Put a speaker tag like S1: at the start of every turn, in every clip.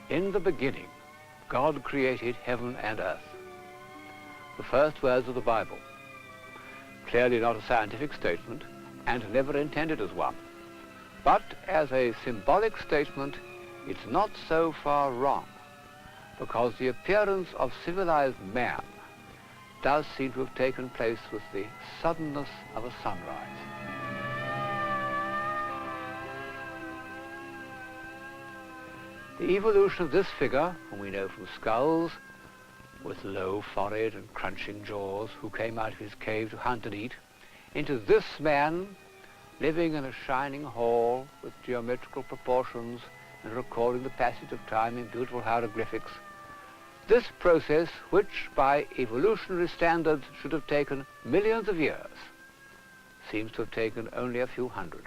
S1: In the beginning, God created heaven and earth. The first words of the Bible. Clearly not a scientific statement, and never intended as one. But as a symbolic statement, it's not so far wrong, because the appearance of civilized man does seem to have taken place with the suddenness of a sunrise. The evolution of this figure, whom we know from skulls, with low forehead and crunching jaws, who came out of his cave to hunt and eat, into this man living in a shining hall with geometrical proportions and recording the passage of time in beautiful hieroglyphics. This process, which by evolutionary standards should have taken millions of years, seems to have taken only a few hundred.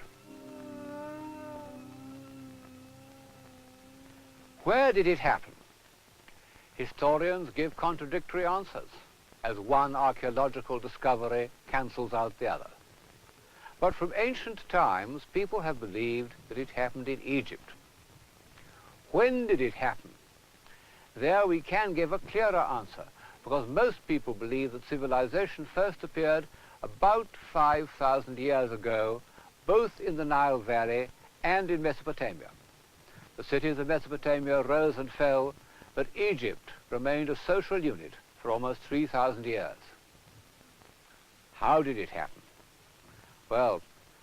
S1: Where did it happen? Historians give contradictory answers, as one archaeological discovery cancels out the other. But from ancient times, people have believed that it happened in Egypt. When did it happen? There we can give a clearer answer, because most people believe that civilization first appeared about 5,000 years ago, both in the Nile Valley and in Mesopotamia. The cities of Mesopotamia rose and fell, but Egypt remained a social unit for almost 3,000 years. How did it happen? Well,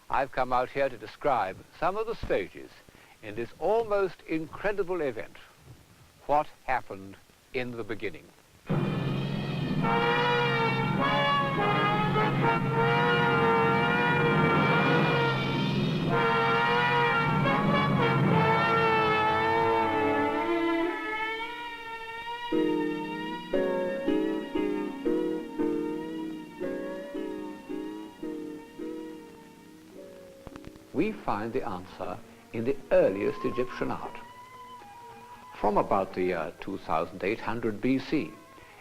S1: I've come out here to describe some of the stages in this almost incredible event. What happened in the beginning? We find the answer in the earliest Egyptian art. From about the year 2800 BC,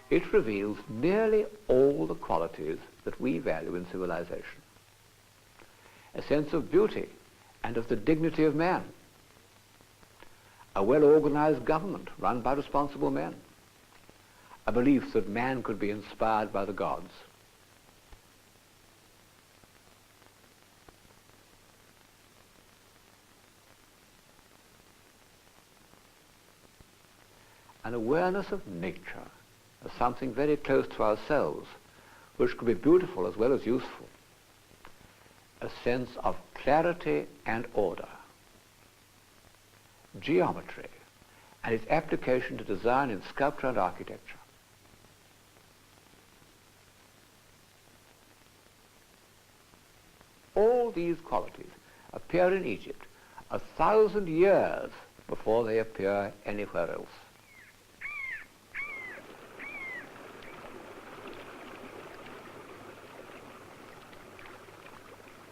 S1: it reveals nearly all the qualities that we value in civilization. A sense of beauty and of the dignity of man. A well-organized government run by responsible men. A belief that man could be inspired by the gods. An awareness of nature as something very close to ourselves, which could be beautiful as well as useful. A sense of clarity and order. Geometry and its application to design in sculpture and architecture. All these qualities appear in Egypt 1,000 years before they appear anywhere else.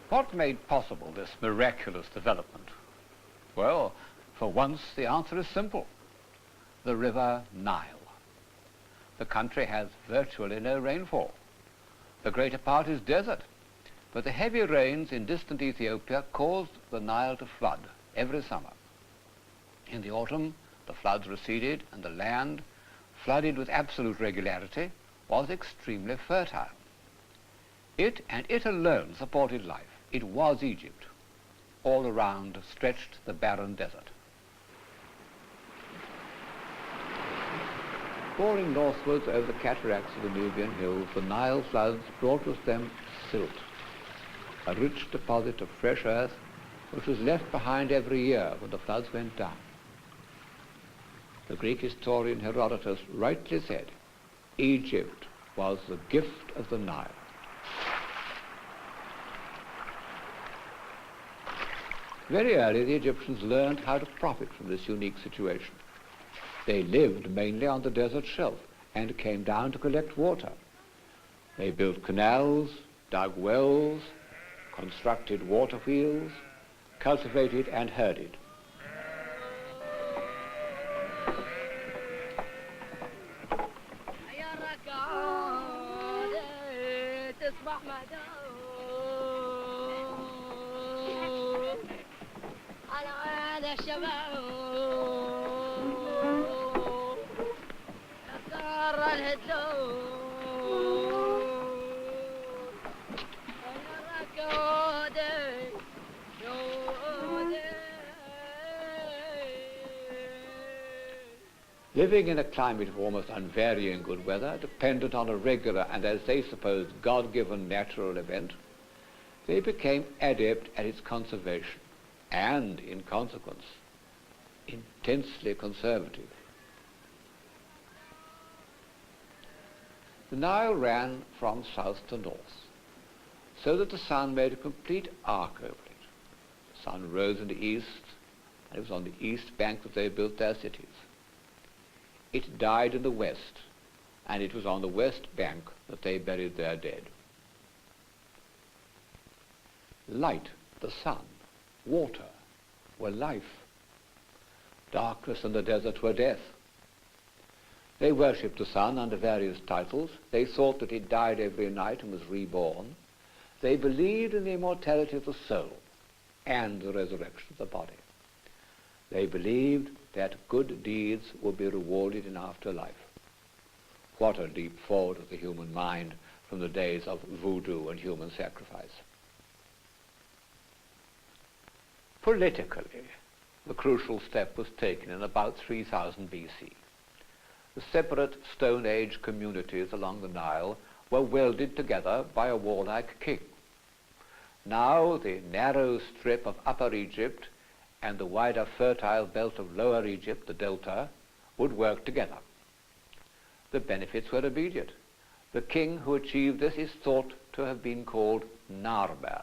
S1: What made possible this miraculous development? Well, for once the answer is simple. The river Nile. The country has virtually no rainfall. The greater part is desert, but the heavy rains in distant Ethiopia caused the Nile to flood every summer. In the autumn, the floods receded and the land, flooded with absolute regularity, was extremely fertile. It and it alone supported life. It was Egypt. All around stretched the barren desert. Pouring northwards over the cataracts of the Nubian hills, the Nile floods brought with them silt, a rich deposit of fresh earth which was left behind every year when the floods went down. The Greek historian Herodotus rightly said, Egypt was the gift of the Nile. Very early, the Egyptians learned how to profit from this unique situation. They lived mainly on the desert shelf and came down to collect water. They built canals, dug wells, constructed water wheels, cultivated and herded. Living in a climate of almost unvarying good weather, dependent on a regular and, as they supposed, God-given natural event, they became adept at its conservation and, in consequence, intensely conservative. The Nile ran from south to north, so that the sun made a complete arc over it. The sun rose in the east, and it was on the east bank that they built their cities. It died in the west, and it was on the west bank that they buried their dead. Light, the sun, water were life. Darkness and the desert were death. They worshipped the sun under various titles. They thought that it died every night and was reborn. They believed in the immortality of the soul and the resurrection of the body. They believed that good deeds would be rewarded in afterlife. What a leap forward of the human mind from the days of voodoo and human sacrifice. Politically, the crucial step was taken in about 3000 BC. The separate Stone Age communities along the Nile were welded together by a warlike king. Now the narrow strip of Upper Egypt and the wider fertile belt of Lower Egypt, the Delta, would work together. The benefits were immediate. The king who achieved this is thought to have been called Narmer.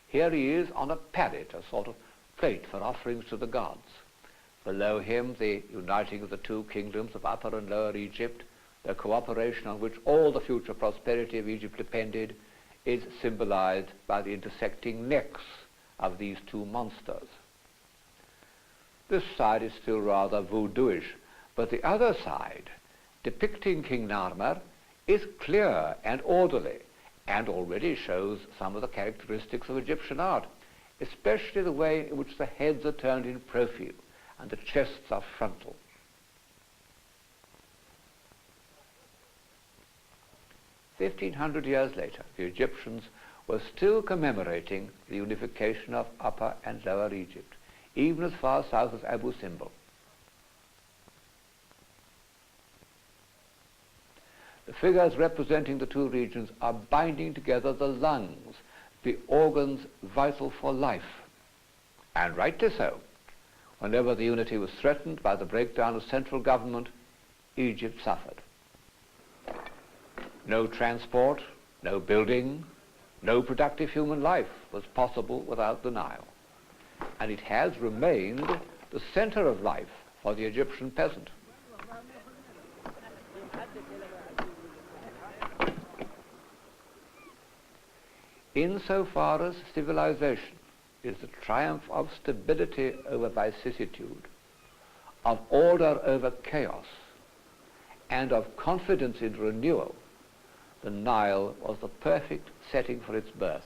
S1: Here he is on a pallet, a sort of plate for offerings to the gods. Below him, the uniting of the two kingdoms of Upper and Lower Egypt, the cooperation on which all the future prosperity of Egypt depended, is symbolized by the intersecting necks of these two monsters. This side is still rather voodooish, but the other side, depicting King Narmer, is clear and orderly, and already shows some of the characteristics of Egyptian art, especially the way in which the heads are turned in profile and the chests are frontal. "1,500 years later, the Egyptians were still commemorating the unification of Upper and Lower Egypt, even as far south as Abu Simbel. The figures representing the two regions are binding together the lungs, the organs vital for life, and rightly so. Whenever the unity was threatened by the breakdown of central government, Egypt suffered. No transport, no building, no productive human life was possible without the Nile, and it has remained the center of life for the Egyptian peasant. Insofar as civilization is the triumph of stability over vicissitude, of order over chaos, and of confidence in renewal, the Nile was the perfect setting for its birth.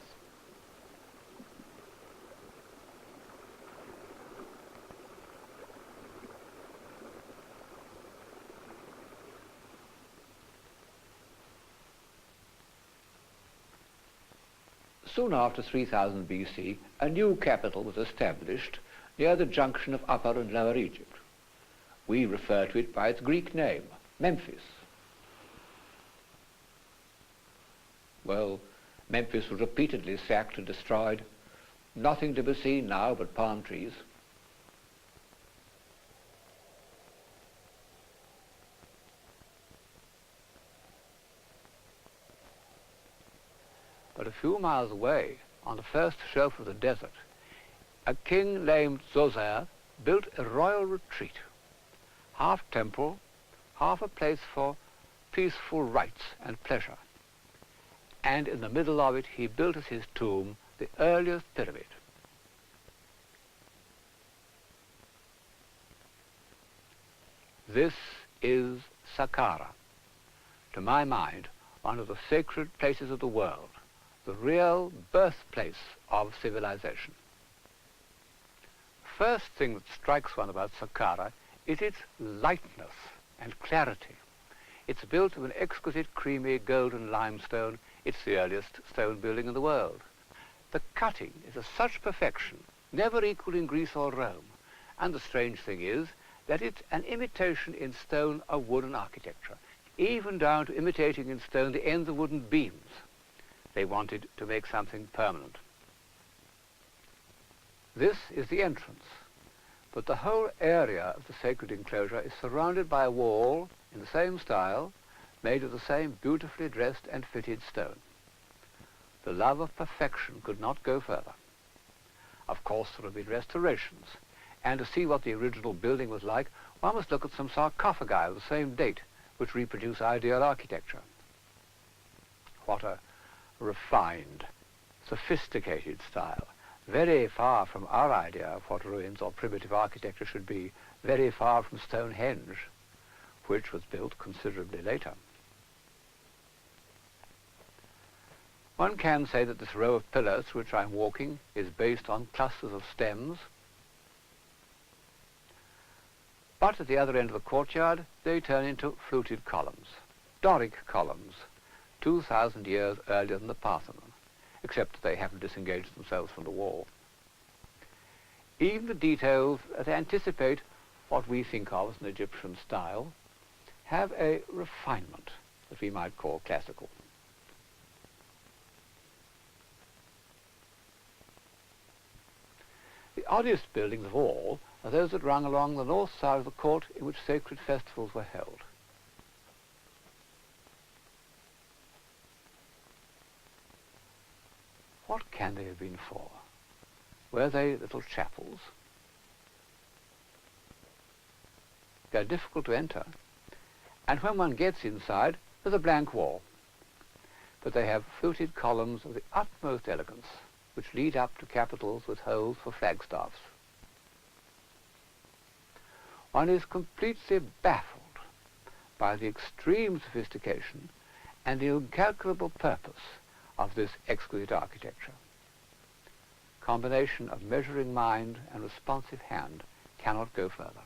S1: Soon after 3000 BC, a new capital was established near the junction of Upper and Lower Egypt. We refer to it by its Greek name, Memphis. Well, Memphis was repeatedly sacked and destroyed. Nothing to be seen now but palm trees. But a few miles away, on the first shelf of the desert, a king named Zoser built a royal retreat, half temple, half a place for peaceful rites and pleasure. And in the middle of it, he built as his tomb the earliest pyramid. This is Saqqara, to my mind, one of the sacred places of the world, the real birthplace of civilization. First thing that strikes one about Saqqara is its lightness and clarity. It's built of an exquisite creamy golden limestone. It's the earliest stone building in the world. The cutting is of such perfection, never equaled in Greece or Rome. And the strange thing is that it's an imitation in stone of wooden architecture, even down to imitating in stone the ends of wooden beams. They wanted to make something permanent. This is the entrance, but the whole area of the sacred enclosure is surrounded by a wall in the same style, made of the same beautifully dressed and fitted stone. The love of perfection could not go further. Of course, there have been restorations, and to see what the original building was like, one must look at some sarcophagi of the same date, which reproduce ideal architecture. What a refined, sophisticated style, very far from our idea of what ruins or primitive architecture should be, very far from Stonehenge, which was built considerably later. One can say that this row of pillars through which I'm walking is based on clusters of stems, but at the other end of the courtyard they turn into fluted columns, Doric columns, 2,000 years earlier than the Parthenon, except that they haven't disengaged themselves from the wall. Even the details that anticipate what we think of as an Egyptian style have a refinement that we might call classical. The oddest buildings of all are those that run along the north side of the court in which sacred festivals were held. What can they have been for? Were they little chapels? They're difficult to enter, and when one gets inside, there's a blank wall. But they have fluted columns of the utmost elegance, which lead up to capitals with holes for flagstaffs. One is completely baffled by the extreme sophistication and the incalculable purpose of this exquisite architecture. Combination of measuring mind and responsive hand cannot go further.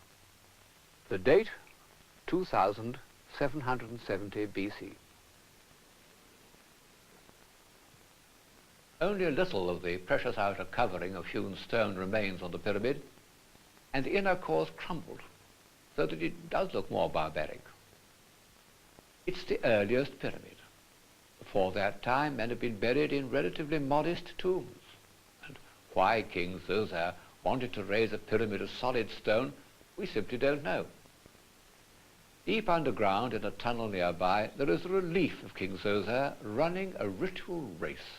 S1: The date, 2770 BC. Only a little of the precious outer covering of hewn stone remains on the pyramid, and the inner core is crumbled, so that it does look more barbaric. It's the earliest pyramid. Before that time, men have been buried in relatively modest tombs, and why King Zoser wanted to raise a pyramid of solid stone, we simply don't know. Deep underground in a tunnel nearby, there is a relief of King Zoser running a ritual race,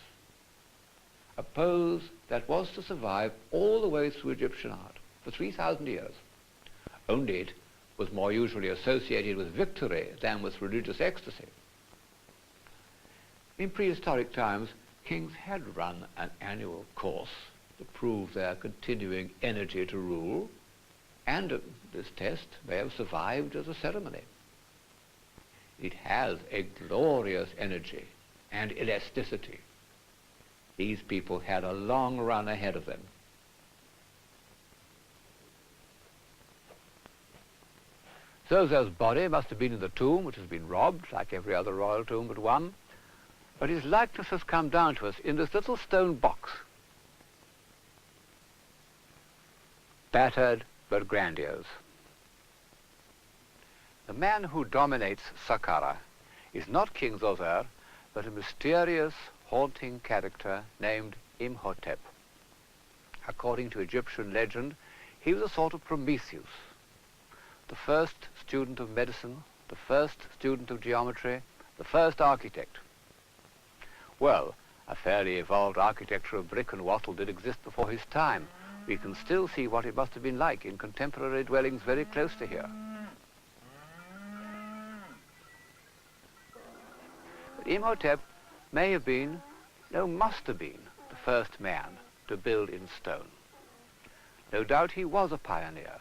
S1: a pose that was to survive all the way through Egyptian art for 3,000 years. Only it was more usually associated with victory than with religious ecstasy. In prehistoric times, kings had run an annual course to prove their continuing energy to rule, and this test may have survived as a ceremony. It has a glorious energy and elasticity. These people had a long run ahead of them. Zoser's body must have been in the tomb, which has been robbed, like every other royal tomb but one, but his likeness has come down to us in this little stone box. Battered but grandiose. The man who dominates Saqqara is not King Zoser, but a mysterious, haunting character named Imhotep. According to Egyptian legend, he was a sort of Prometheus, the first student of medicine, the first student of geometry, the first architect. Well, a fairly evolved architecture of brick and wattle did exist before his time. We can still see what it must have been like in contemporary dwellings very close to here. But Imhotep may have been, no, must have been, the first man to build in stone. No doubt he was a pioneer,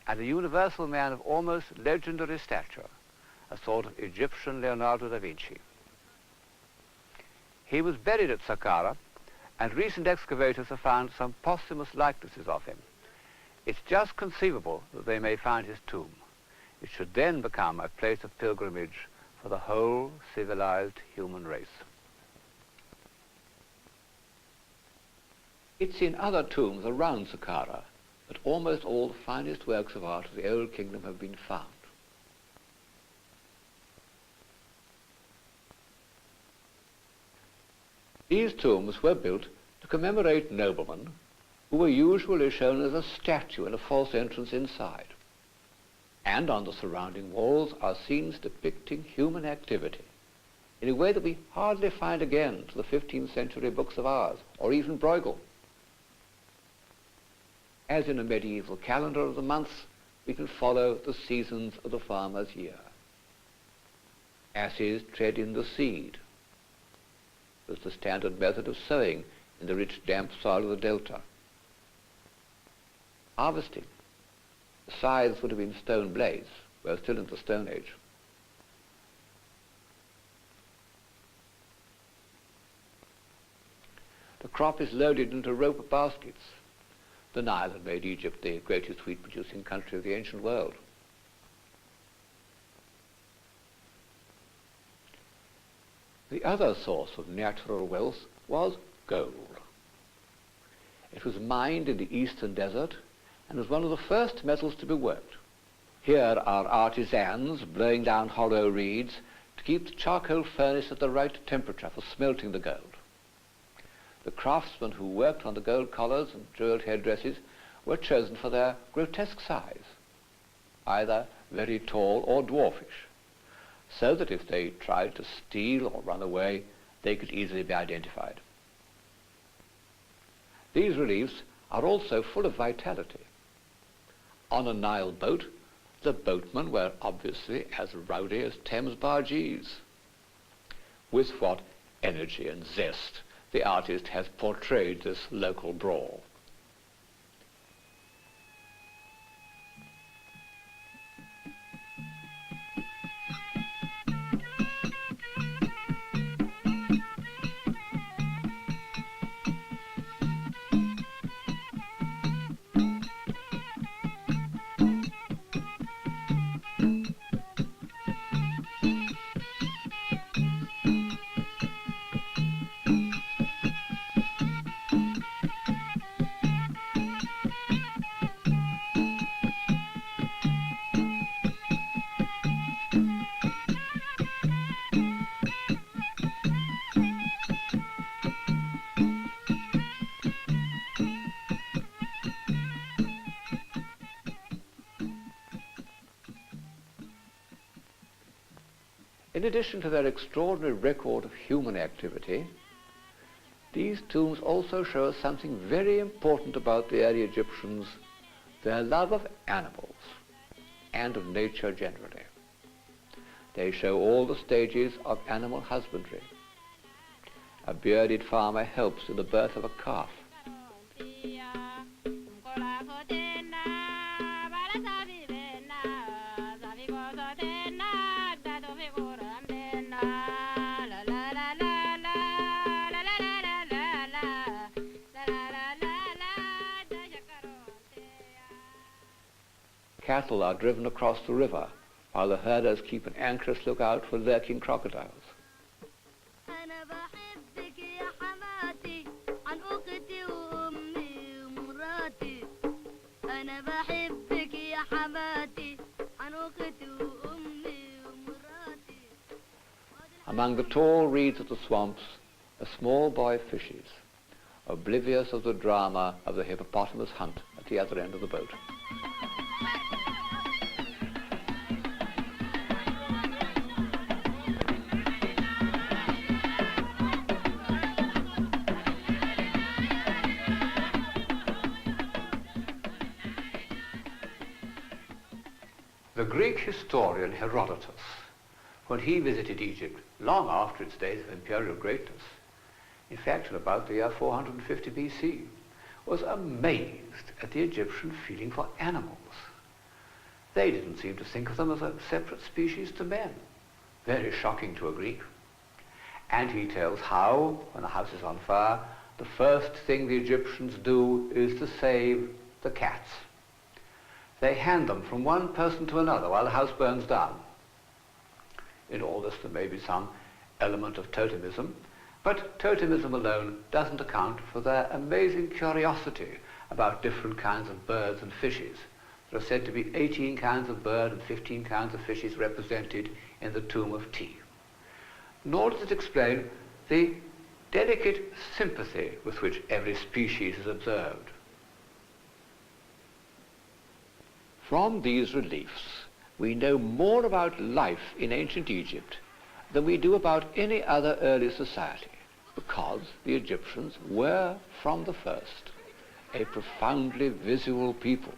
S1: and a universal man of almost legendary stature, a sort of Egyptian Leonardo da Vinci. He was buried at Saqqara, and recent excavators have found some posthumous likenesses of him. It's just conceivable that they may find his tomb. It should then become a place of pilgrimage for the whole civilized human race. It's in other tombs around Saqqara that almost all the finest works of art of the Old Kingdom have been found. These tombs were built to commemorate noblemen who were usually shown as a statue in a false entrance inside. And on the surrounding walls are scenes depicting human activity in a way that we hardly find again to the 15th century books of ours, or even Bruegel. As in a medieval calendar of the months, we can follow the seasons of the farmer's year. Asses tread in the seed. That's the standard method of sowing in the rich damp soil of the delta. Harvesting. The scythes would have been stone blades. We're still in the Stone Age. The crop is loaded into rope baskets. The Nile had made Egypt the greatest wheat-producing country of the ancient world. The other source of natural wealth was gold. It was mined in the eastern desert and was one of the first metals to be worked. Here are artisans blowing down hollow reeds to keep the charcoal furnace at the right temperature for smelting the gold. The craftsmen who worked on the gold collars and jeweled headdresses were chosen for their grotesque size, either very tall or dwarfish, so that if they tried to steal or run away, they could easily be identified. These reliefs are also full of vitality. On a Nile boat, the boatmen were obviously as rowdy as Thames bargees. With what energy and zest the artist has portrayed this local brawl. In addition to their extraordinary record of human activity, these tombs also show us something very important about the early Egyptians, their love of animals and of nature generally. They show all the stages of animal husbandry. A bearded farmer helps in the birth of a calf. Cattle are driven across the river, while the herders keep an anxious lookout for lurking crocodiles. Among the tall reeds of the swamps, a small boy fishes, oblivious of the drama of the hippopotamus hunt at the other end of the boat. The Greek historian Herodotus, when he visited Egypt long after its days of imperial greatness, in fact in about the year 450 BC, was amazed at the Egyptian feeling for animals. They didn't seem to think of them as a separate species to men. Very shocking to a Greek. And he tells how, when a house is on fire, the first thing the Egyptians do is to save the cats. They hand them from one person to another while the house burns down. In all this there may be some element of totemism, but totemism alone doesn't account for their amazing curiosity about different kinds of birds and fishes. There are said to be 18 kinds of bird and 15 kinds of fishes represented in the tomb of T. Nor does it explain the delicate sympathy with which every species is observed. From these reliefs, we know more about life in ancient Egypt than we do about any other early society, because the Egyptians were, from the first, a profoundly visual people.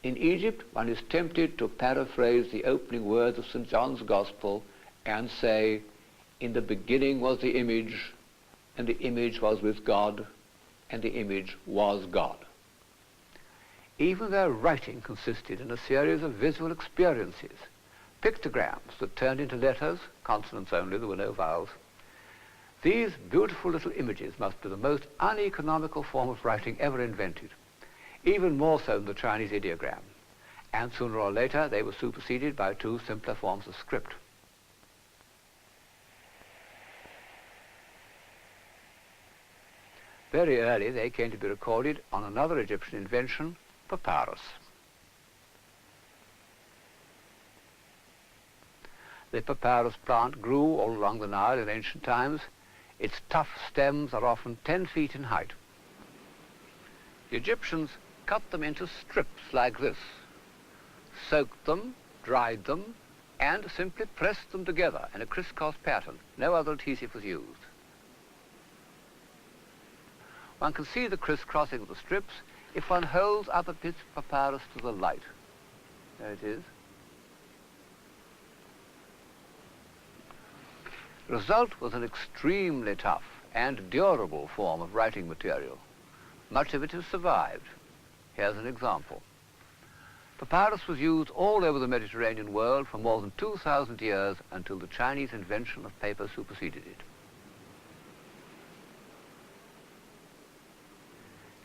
S1: In Egypt, one is tempted to paraphrase the opening words of St. John's Gospel and say, "In the beginning was the image, and the image was with God, and the image was God." Even their writing consisted in a series of visual experiences, pictograms that turned into letters, consonants only, there were no vowels. These beautiful little images must be the most uneconomical form of writing ever invented, even more so than the Chinese ideogram, and sooner or later they were superseded by two simpler forms of script. Very early they came to be recorded on another Egyptian invention, papyrus. The papyrus plant grew all along the Nile in ancient times. Its tough stems are often 10 feet in height. The Egyptians cut them into strips like this, soaked them, dried them, and simply pressed them together in a crisscross pattern. No other adhesive was used. One can see the crisscrossing of the strips if one holds up a piece of papyrus to the light. There it is. The result was an extremely tough and durable form of writing material. Much of it has survived. Here's an example. Papyrus was used all over the Mediterranean world for more than 2,000 years until the Chinese invention of paper superseded it.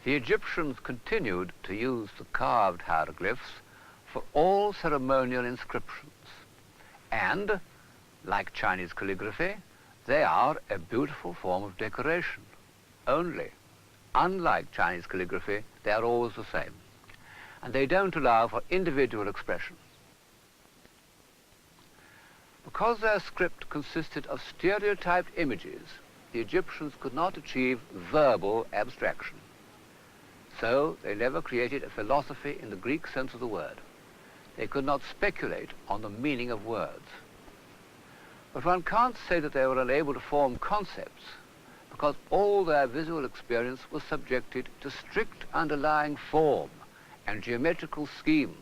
S1: The Egyptians continued to use the carved hieroglyphs for all ceremonial inscriptions. And, like Chinese calligraphy, they are a beautiful form of decoration. Only, unlike Chinese calligraphy, they are always the same. And they don't allow for individual expression. Because their script consisted of stereotyped images, the Egyptians could not achieve verbal abstraction. So they never created a philosophy in the Greek sense of the word. They could not speculate on the meaning of words. But one can't say that they were unable to form concepts, because all their visual experience was subjected to strict underlying form and geometrical schemes.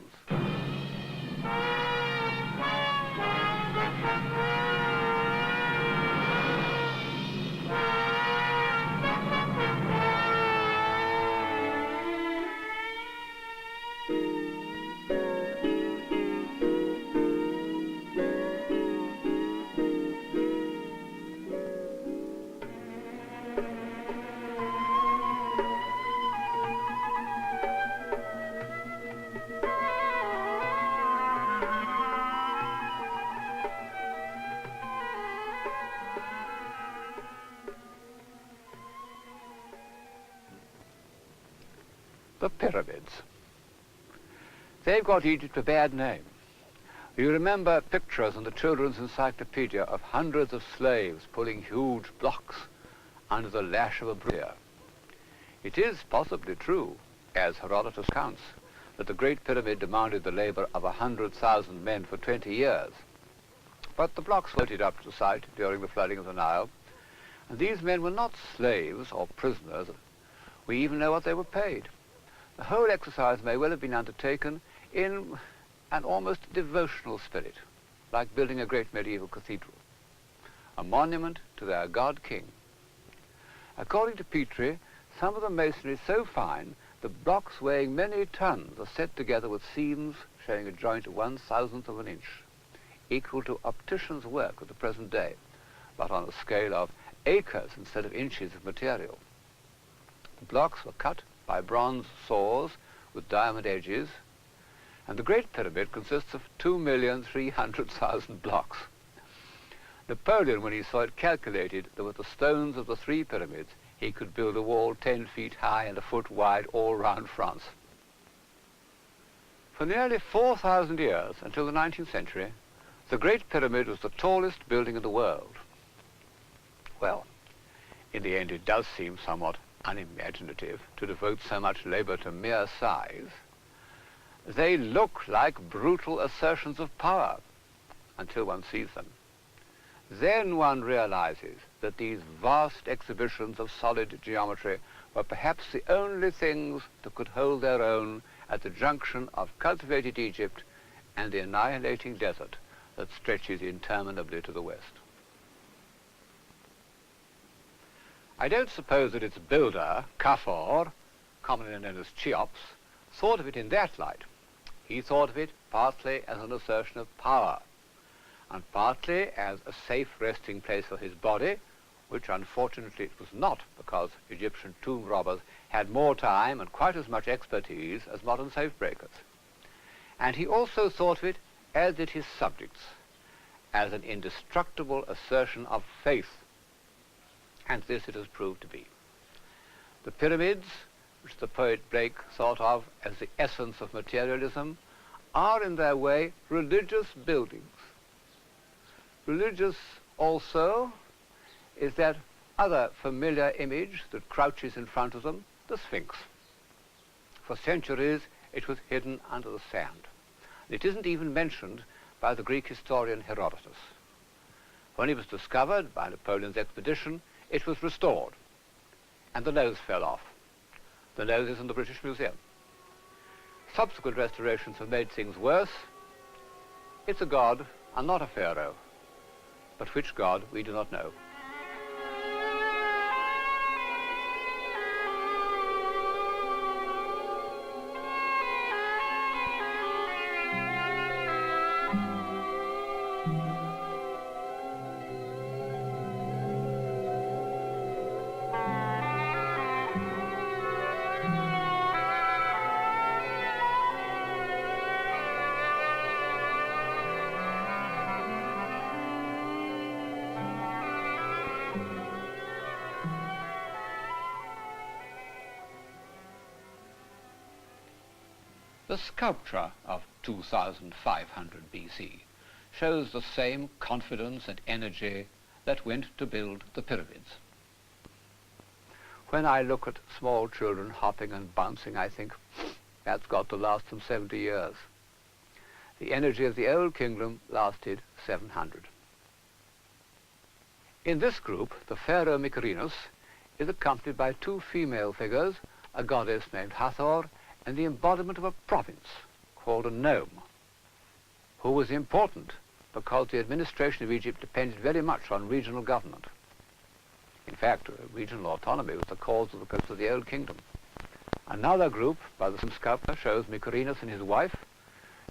S1: The pyramids. They've got Egypt a bad name. You remember pictures in the Children's Encyclopedia of hundreds of slaves pulling huge blocks under the lash of a brazier. It is possibly true, as Herodotus counts, that the Great Pyramid demanded the labor of 100,000 men for 20 years. But the blocks floated up to the site during the flooding of the Nile, and these men were not slaves or prisoners. We even know what they were paid. The whole exercise may well have been undertaken in an almost devotional spirit, like building a great medieval cathedral, a monument to their god-king. According to Partl, some of the masonry is so fine that blocks weighing many tons are set together with seams showing a joint 1/1000th of an inch, equal to opticians' work of the present day. but on a scale of acres instead of inches of material. The blocks were cut by bronze saws with diamond edges, and the Great Pyramid consists of 2,300,000 blocks. Napoleon, when he saw it, calculated that with the stones of the 3 pyramids, he could build a wall 10 feet high and a foot wide all round France. For nearly 4,000 years, until the 19th century, the Great Pyramid was the tallest building in the world. Well, in the end it does seem somewhat unimaginative to devote so much labor to mere size. They look like brutal assertions of power until one sees them. Then one realizes that these vast exhibitions of solid geometry were perhaps the only things that could hold their own at the junction of cultivated Egypt and the annihilating desert that stretches interminably to the west. I don't suppose that its builder, Khafor, commonly known as Cheops, thought of it in that light. He thought of it partly as an assertion of power, and partly as a safe resting place for his body, which unfortunately it was not, because Egyptian tomb robbers had more time and quite as much expertise as modern safe breakers. And he also thought of it, as did his subjects, as an indestructible assertion of faith. And this it has proved to be. The pyramids, which the poet Blake thought of as the essence of materialism, are in their way religious buildings. Religious also is that other familiar image that crouches in front of them, the Sphinx. For centuries it was hidden under the sand. It isn't even mentioned by the Greek historian Herodotus. When it was discovered by Napoleon's expedition, it was restored, and the nose fell off. The nose is in the British Museum. Subsequent restorations have made things worse. It's a god and not a pharaoh, but which god we do not know. The sculpture of 2500 BC shows the same confidence and energy that went to build the pyramids. When I look at small children hopping and bouncing, I think, that's got to last them 70 years. The energy of the old kingdom lasted 700. In this group, the pharaoh Mykerinus is accompanied by 2 female figures, a goddess named Hathor and the embodiment of a province called a nome, who was important because the administration of Egypt depended very much on regional government. In fact, regional autonomy was the cause of the growth of the old kingdom. Another group by the same sculptor shows Mykerinus and his wife.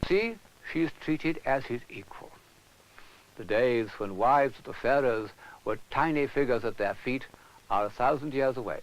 S1: See, she is treated as his equal. The days when wives of the pharaohs were tiny figures at their feet are 1,000 years away.